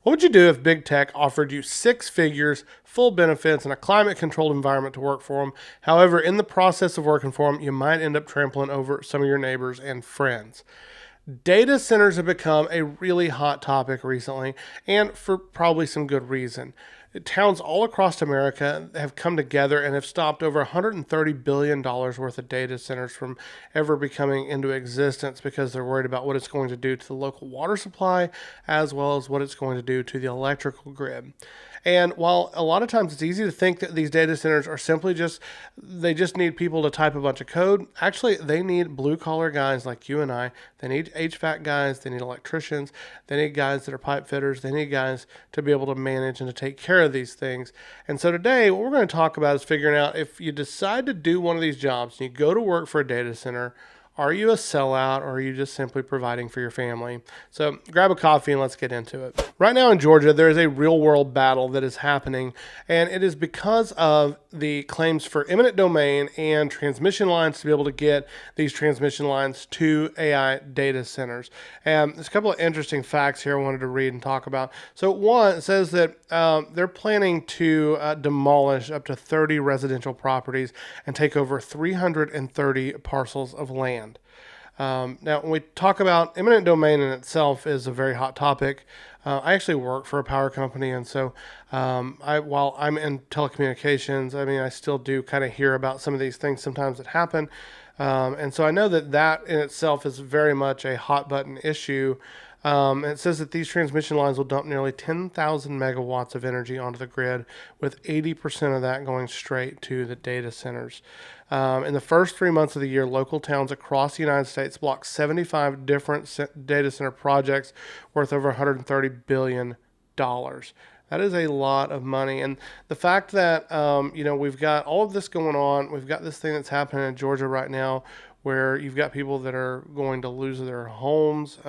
What would you do if big tech offered you six figures, full benefits, and a climate controlled environment to work for them? However, in the process of working for them, you might end up trampling over some of your neighbors and friends. Data centers have become a really hot topic recently, and for probably some good reason. Towns all across America have come together and have stopped over $130 billion worth of data centers from ever becoming into existence because they're worried about what it's going to do to the local water supply as well as what it's going to do to the electrical grid. And while a lot of times it's easy to think that these data centers are simply they just need people to type a bunch of code, actually, they need blue collar guys like you and I. They need HVAC guys, they need electricians, they need guys that are pipe fitters, they need guys to be able to manage and to take care of these things. And so today, what we're going to talk about is figuring out if you decide to do one of these jobs and you go to work for a data center, are you a sellout or are you just simply providing for your family? So grab a coffee and let's get into it. Right now in Georgia, there is a real world battle that is happening, and it is because of the claims for eminent domain and transmission lines to be able to get these transmission lines to AI data centers. And there's a couple of interesting facts here I wanted to read and talk about. So one, it says that they're planning to demolish up to 30 residential properties and take over 330 parcels of land. Now, when we talk about eminent domain in itself is a very hot topic. I actually work for a power company, and so while I'm in telecommunications, I mean, I still do kind of hear about some of these things sometimes that happen. And so I know that in itself is very much a hot button issue. And it says that these transmission lines will dump nearly 10,000 megawatts of energy onto the grid, with 80% of that going straight to the data centers. In the first 3 months of the year, local towns across the United States blocked 75 different data center projects worth over $130 billion. That is a lot of money. And the fact that, we've got all of this going on, we've got this thing that's happening in Georgia right now where you've got people that are going to lose their homes.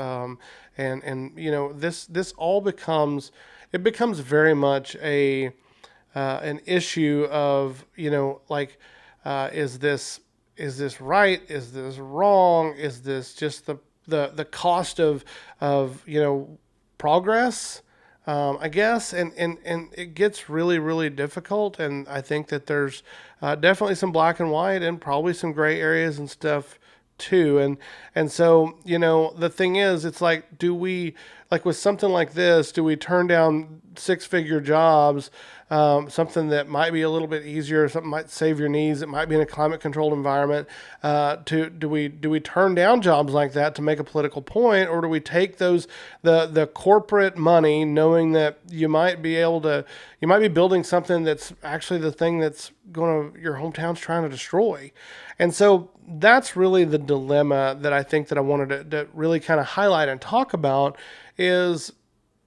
This all becomes very much an issue of, is this right? Is this wrong? Is this just the cost of progress? I guess, and it gets really, really difficult. And I think that there's definitely some black and white and probably some gray areas and stuff too. And so, the thing is, it's like, like with something like this, do we turn down six-figure jobs, something that might be a little bit easier, something might save your knees, it might be in a climate-controlled environment, do we turn down jobs like that to make a political point, or do we take the corporate money, knowing that you might be building something that's actually the thing that's your hometown's trying to destroy? And so that's really the dilemma that I think that I wanted to really kind of highlight and talk about is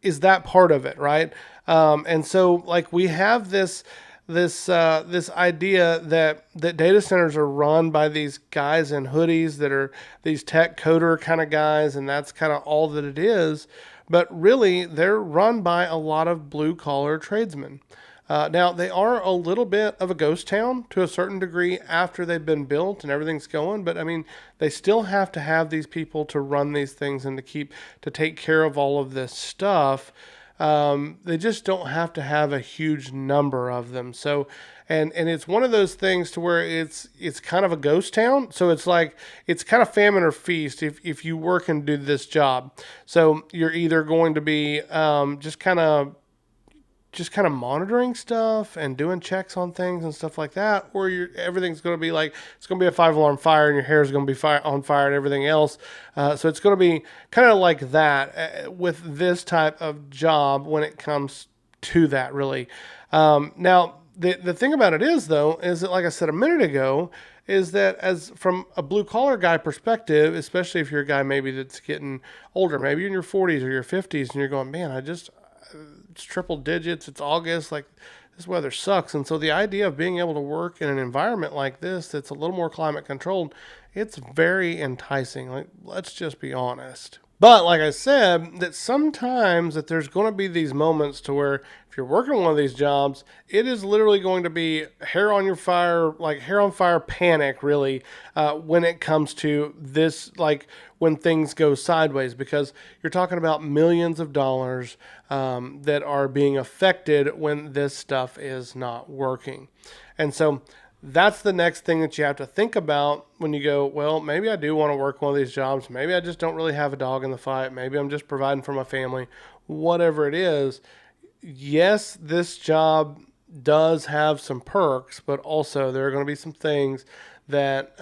that part of it, right? And so, like, we have this idea that data centers are run by these guys in hoodies that are these tech coder kind of guys, and that's kind of all that it is. But really, they're run by a lot of blue collar tradesmen. Now, they are a little bit of a ghost town to a certain degree after they've been built and everything's going. But I mean, they still have to have these people to run these things and to take care of all of this stuff. They just don't have to have a huge number of them. So, and it's one of those things to where it's kind of a ghost town. So it's like, it's kind of famine or feast if you work and do this job. So you're either going to be just kind of monitoring stuff and doing checks on things and stuff like that, or everything's going to be like, it's going to be a 5-alarm fire and your hair is going to be on fire and everything else. So it's going to be kind of like that with this type of job when it comes to that, really. Now, the thing about it is, though, is that, like I said a minute ago, is that as from a blue collar guy perspective, especially if you're a guy maybe that's getting older, maybe you're in your 40s or your 50s, and you're going, man, it's triple digits, it's August, like, this weather sucks. And so the idea of being able to work in an environment like this that's a little more climate controlled, it's very enticing. Like, let's just be honest. But like I said, that sometimes that there's going to be these moments to where if you're working one of these jobs, it is literally going to be hair on your fire, like hair on fire panic, really, when it comes to this, like when things go sideways, because you're talking about millions of dollars that are being affected when this stuff is not working. And so that's the next thing that you have to think about when you go, well, maybe I do want to work one of these jobs. Maybe I just don't really have a dog in the fight. Maybe I'm just providing for my family. Whatever it is, yes, this job does have some perks, but also there are going to be some things that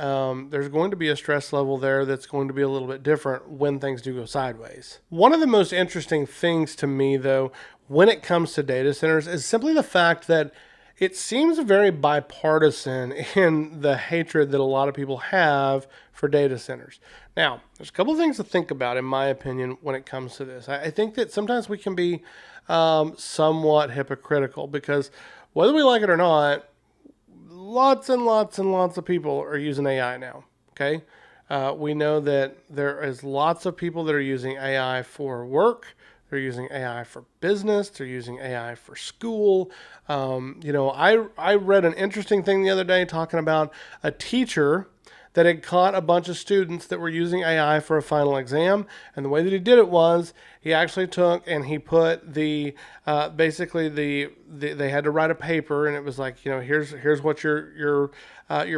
there's going to be a stress level there that's going to be a little bit different when things do go sideways. One of the most interesting things to me, though, when it comes to data centers is simply the fact that it seems very bipartisan in the hatred that a lot of people have for data centers. Now, there's a couple of things to think about, in my opinion, when it comes to this. I think that sometimes we can be somewhat hypocritical because whether we like it or not, lots and lots and lots of people are using AI now. Okay. We know that there is lots of people that are using AI for work. They're using AI for business. They're using AI for school. I read an interesting thing the other day talking about a teacher that had caught a bunch of students that were using AI for a final exam. And the way that he did it was he actually took and he put basically they had to write a paper, and it was like, here's what your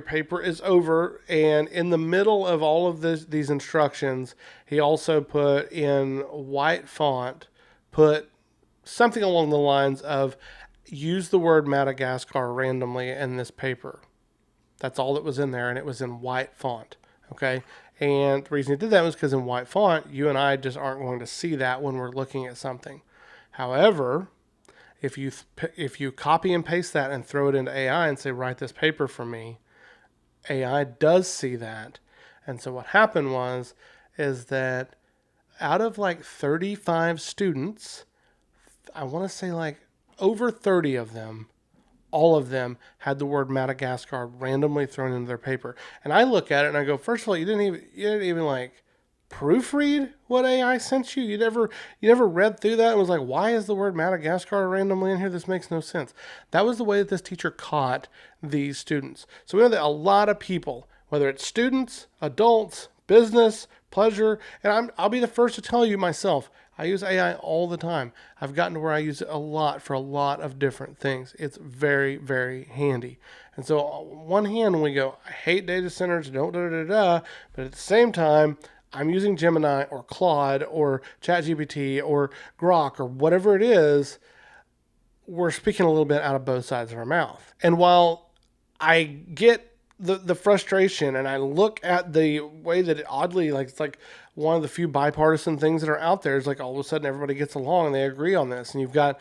paper is over. And in the middle of all of these instructions, he also put in white font, put something along the lines of use the word Madagascar randomly in this paper. That's all that was in there, and it was in white font. Okay. And the reason he did that was because in white font, you and I just aren't going to see that when we're looking at something. However, if you copy and paste that and throw it into AI and say, write this paper for me, AI does see that. And so what happened is that out of like 35 students, I want to say like over 30 of them, all of them had the word Madagascar randomly thrown into their paper. And I look at it and I go, first of all, you didn't even like proofread what AI sent you. You never read through that and was like, why is the word Madagascar randomly in here? This makes no sense. That was the way that this teacher caught these students. So we know that a lot of people, whether it's students, adults, business, pleasure, and I'll be the first to tell you myself, I use AI all the time. I've gotten to where I use it a lot for a lot of different things. It's very, very handy. And so on one hand, when we go, I hate data centers, don't but at the same time, I'm using Gemini or Claude or ChatGPT or Grok or whatever it is, we're speaking a little bit out of both sides of our mouth. And while I get the frustration and I look at the way that it oddly, like it's like one of the few bipartisan things that are out there is like all of a sudden everybody gets along and they agree on this. And you've got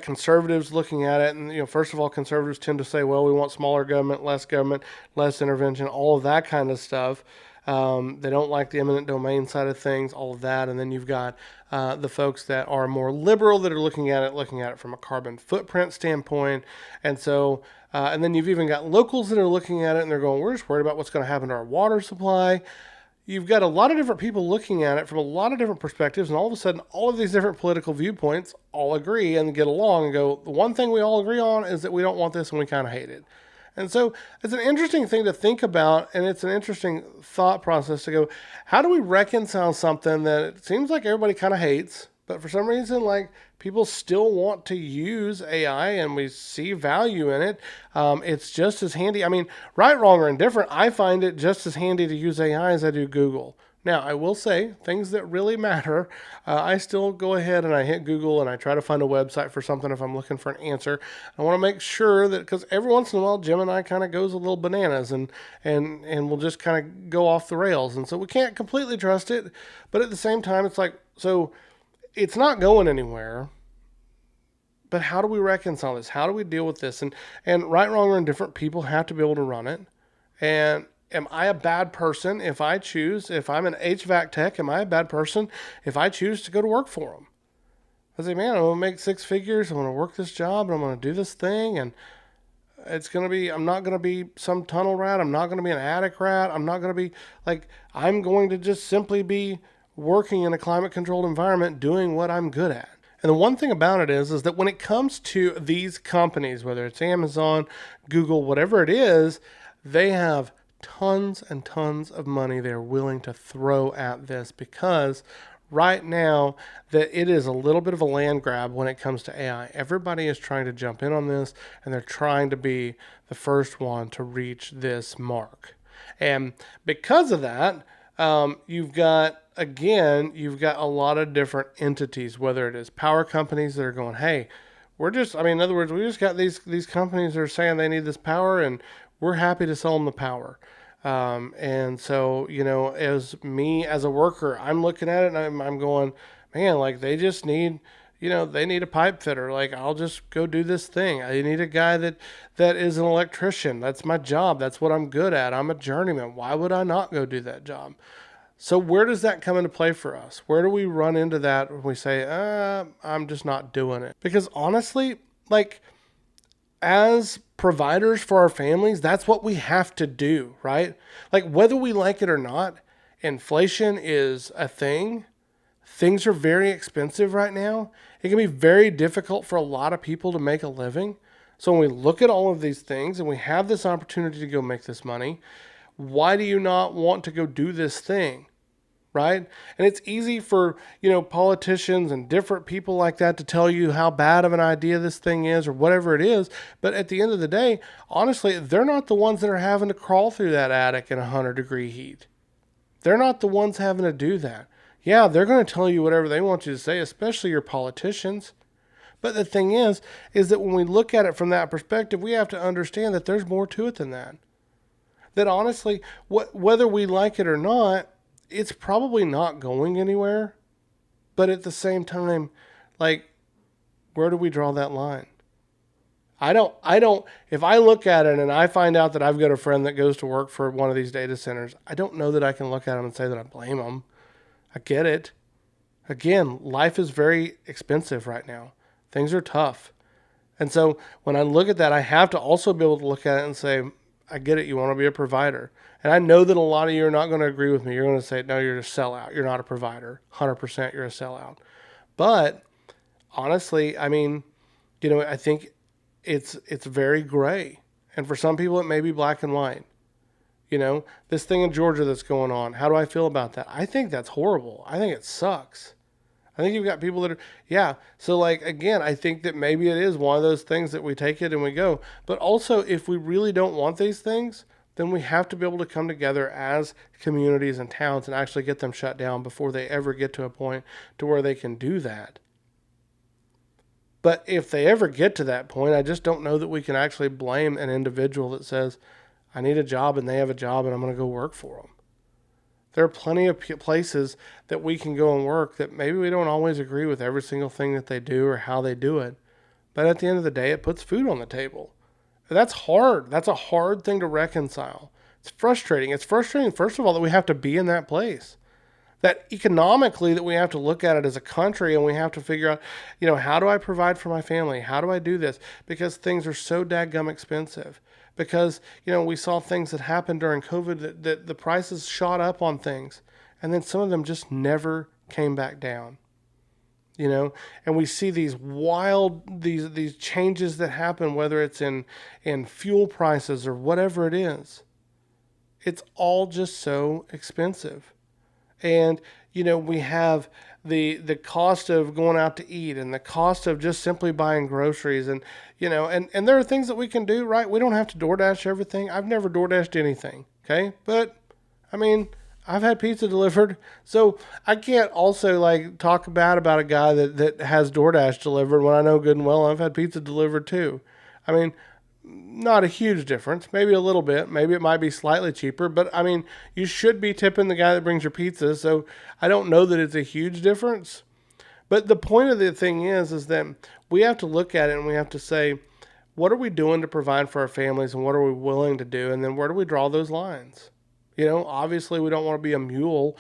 conservatives looking at it. And, first of all, conservatives tend to say, well, we want smaller government, less intervention, all of that kind of stuff. They don't like the eminent domain side of things, all of that. And then you've got the folks that are more liberal that are looking at it from a carbon footprint standpoint. And so, and then you've even got locals that are looking at it and they're going, we're just worried about what's going to happen to our water supply. You've got a lot of different people looking at it from a lot of different perspectives, and all of a sudden, all of these different political viewpoints all agree and get along and go, the one thing we all agree on is that we don't want this and we kind of hate it. And so it's an interesting thing to think about, and it's an interesting thought process to go, how do we reconcile something that it seems like everybody kind of hates, but for some reason, like, people still want to use AI and we see value in it. It's just as handy. I mean, right, wrong, or indifferent, I find it just as handy to use AI as I do Google. Now, I will say, things that really matter, I still go ahead and I hit Google and I try to find a website for something if I'm looking for an answer. I want to make sure that, because every once in a while, Gemini kind of goes a little bananas and will just kind of go off the rails. And so we can't completely trust it. But at the same time, it's like, so it's not going anywhere. But how do we reconcile this? How do we deal with this? And right, wrong, or indifferent, people have to be able to run it. And am I a bad person if I'm an HVAC tech, am I a bad person if I choose to go to work for them? I say, man, I'm going to make six figures. I'm going to work this job and I'm going to do this thing. And I'm not going to be some tunnel rat. I'm not going to be an attic rat. I'm not going to be I'm going to just simply be working in a climate controlled environment doing what I'm good at. And the one thing about it is that when it comes to these companies, whether it's Amazon, Google, whatever it is, they have tons and tons of money they're willing to throw at this, because right now that it is a little bit of a land grab when it comes to AI. Everybody is trying to jump in on this, and they're trying to be the first one to reach this mark. And because of that, you've got a lot of different entities, whether it is power companies that are going, hey, in other words, we just got these companies that are saying they need this power, and we're happy to sell them the power. And so, as a worker, I'm looking at it and I'm going, man, like they just need, they need a pipe fitter. Like, I'll just go do this thing. I need a guy that is an electrician. That's my job. That's what I'm good at. I'm a journeyman. Why would I not go do that job? So where does that come into play for us? Where do we run into that when we say, I'm just not doing it? Because honestly, like, as providers for our families, that's what we have to do, right? Like, whether we like it or not, inflation is a thing. Things are very expensive right now. It can be very difficult for a lot of people to make a living. So when we look at all of these things and we have this opportunity to go make this money, why do you not want to go do this thing? Right? And it's easy for, politicians and different people like that to tell you how bad of an idea this thing is or whatever it is. But at the end of the day, honestly, they're not the ones that are having to crawl through that attic in 100-degree heat. They're not the ones having to do that. Yeah, they're going to tell you whatever they want you to say, especially your politicians. But the thing is that when we look at it from that perspective, we have to understand that there's more to it than that. That honestly, whether we like it or not, it's probably not going anywhere. But at the same time, like, where do we draw that line? I don't, if I look at it and I find out that I've got a friend that goes to work for one of these data centers, I don't know that I can look at them and say that I blame them. I get it. Again, life is very expensive right now. Things are tough. And so when I look at that, I have to also be able to look at it and say, I get it. You want to be a provider. And I know that a lot of you are not going to agree with me. You're going to say, no, you're a sellout. You're not a provider. 100% you're a sellout. But honestly, I think it's very gray. And for some people, it may be black and white. This thing in Georgia that's going on, how do I feel about that? I think that's horrible. I think it sucks. I think you've got people that are, yeah. So like, again, I think that maybe it is one of those things that we take it and we go. But also, if we really don't want these things, then we have to be able to come together as communities and towns and actually get them shut down before they ever get to a point to where they can do that. But if they ever get to that point, I just don't know that we can actually blame an individual that says, I need a job and they have a job and I'm going to go work for them. There are plenty of places that we can go and work that maybe we don't always agree with every single thing that they do or how they do it. But at the end of the day, it puts food on the table. That's hard. That's a hard thing to reconcile. It's frustrating. It's frustrating, first of all, that we have to be in that place. That economically that we have to look at it as a country and we have to figure out, how do I provide for my family? How do I do this? Because things are so dadgum expensive. Because, we saw things that happened during COVID that the prices shot up on things. And then some of them just never came back down. And we see these wild, these changes that happen, whether it's in fuel prices or whatever it is. It's all just so expensive. And, we have the cost of going out to eat and the cost of just simply buying groceries and, and there are things that we can do, right? We don't have to DoorDash everything. I've never DoorDashed anything. Okay. But I've had pizza delivered. So I can't also talk bad about a guy that has DoorDash delivered when I know good and well I've had pizza delivered too. Not a huge difference, maybe a little bit. Maybe it might be slightly cheaper, but you should be tipping the guy that brings your pizza. So I don't know that it's a huge difference. But the point of the thing is that we have to look at it and we have to say, what are we doing to provide for our families and what are we willing to do? And then where do we draw those lines? Obviously we don't want to be a mule,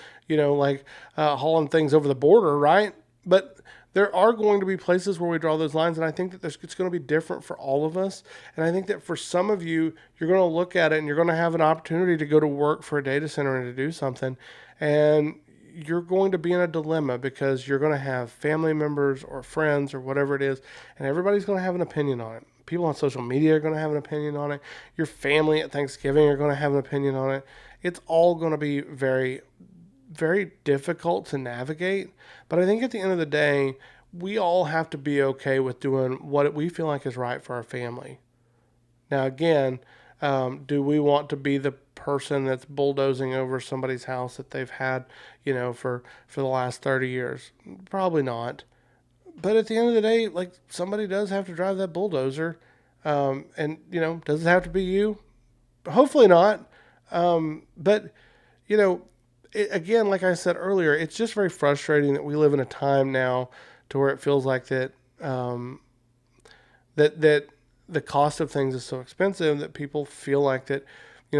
hauling things over the border, right? But there are going to be places where we draw those lines, and I think that it's going to be different for all of us. And I think that for some of you, you're going to look at it and you're going to have an opportunity to go to work for a data center and to do something. And you're going to be in a dilemma because you're going to have family members or friends or whatever it is, and everybody's going to have an opinion on it. People on social media are going to have an opinion on it. Your family at Thanksgiving are going to have an opinion on it. It's all going to be very, very difficult to navigate. But I think at the end of the day, we all have to be okay with doing what we feel like is right for our family. Now, again, do we want to be the person that's bulldozing over somebody's house that they've had, for the last 30 years? Probably not. But at the end of the day, like, somebody does have to drive that bulldozer. And, does it have to be you? Hopefully not. But, again, like I said earlier, it's just very frustrating that we live in a time now to where it feels like that, that the cost of things is so expensive that people feel like that, we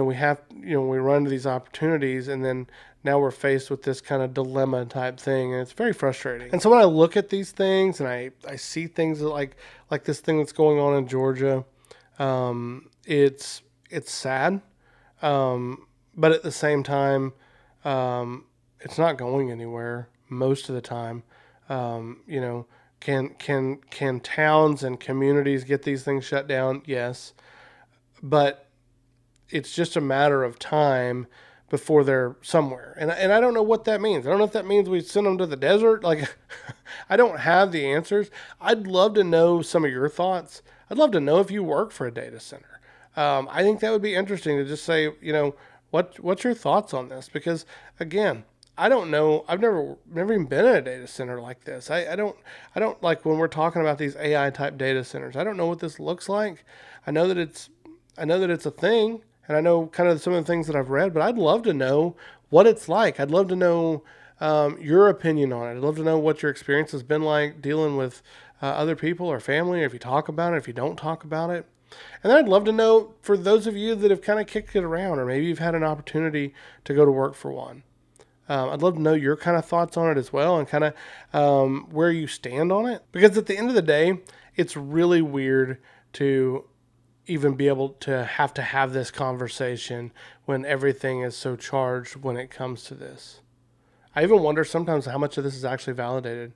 run into these opportunities, and then now we're faced with this kind of dilemma type thing, and it's very frustrating. And so when I look at these things and I see things like this thing that's going on in Georgia, it's sad. But at the same time, it's not going anywhere most of the time. Can towns and communities get these things shut down? Yes. But it's just a matter of time before they're somewhere. And I don't know what that means. I don't know if that means we send them to the desert. Like, I don't have the answers. I'd love to know some of your thoughts. I'd love to know if you work for a data center. I think that would be interesting to just say, what's your thoughts on this? Because, again, I don't know. I've never even been in a data center like this. I don't like when we're talking about these AI type data centers. I don't know what this looks like. I know that it's a thing, and I know kind of some of the things that I've read, but I'd love to know what it's like. I'd love to know your opinion on it. I'd love to know what your experience has been like dealing with other people or family, or if you talk about it, if you don't talk about it. And then I'd love to know, for those of you that have kind of kicked it around, or maybe you've had an opportunity to go to work for one. I'd love to know your kind of thoughts on it as well, and kind of where you stand on it. Because at the end of the day, it's really weird to even be able to have this conversation when everything is so charged when it comes to this. I even wonder sometimes how much of this is actually validated.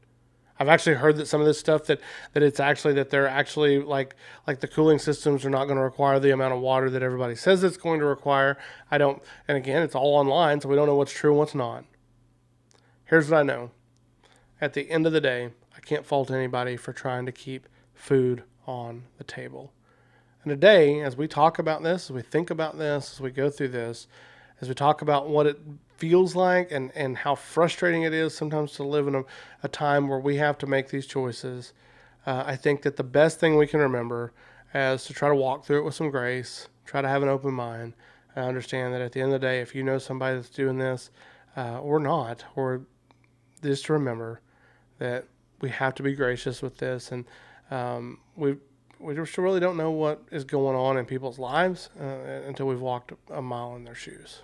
I've actually heard that some of this stuff that it's actually that they're actually like the cooling systems are not going to require the amount of water that everybody says it's going to require. And again, it's all online, so we don't know what's true and what's not. Here's what I know. At the end of the day, I can't fault anybody for trying to keep food on the table. And today, as we talk about this, as we think about this, as we go through this, as we talk about what it feels like and how frustrating it is sometimes to live in a time where we have to make these choices, I think that the best thing we can remember is to try to walk through it with some grace, try to have an open mind, and understand that at the end of the day, if you know somebody that's doing this or not, or just to remember that we have to be gracious with this, and we just really don't know what is going on in people's lives until we've walked a mile in their shoes.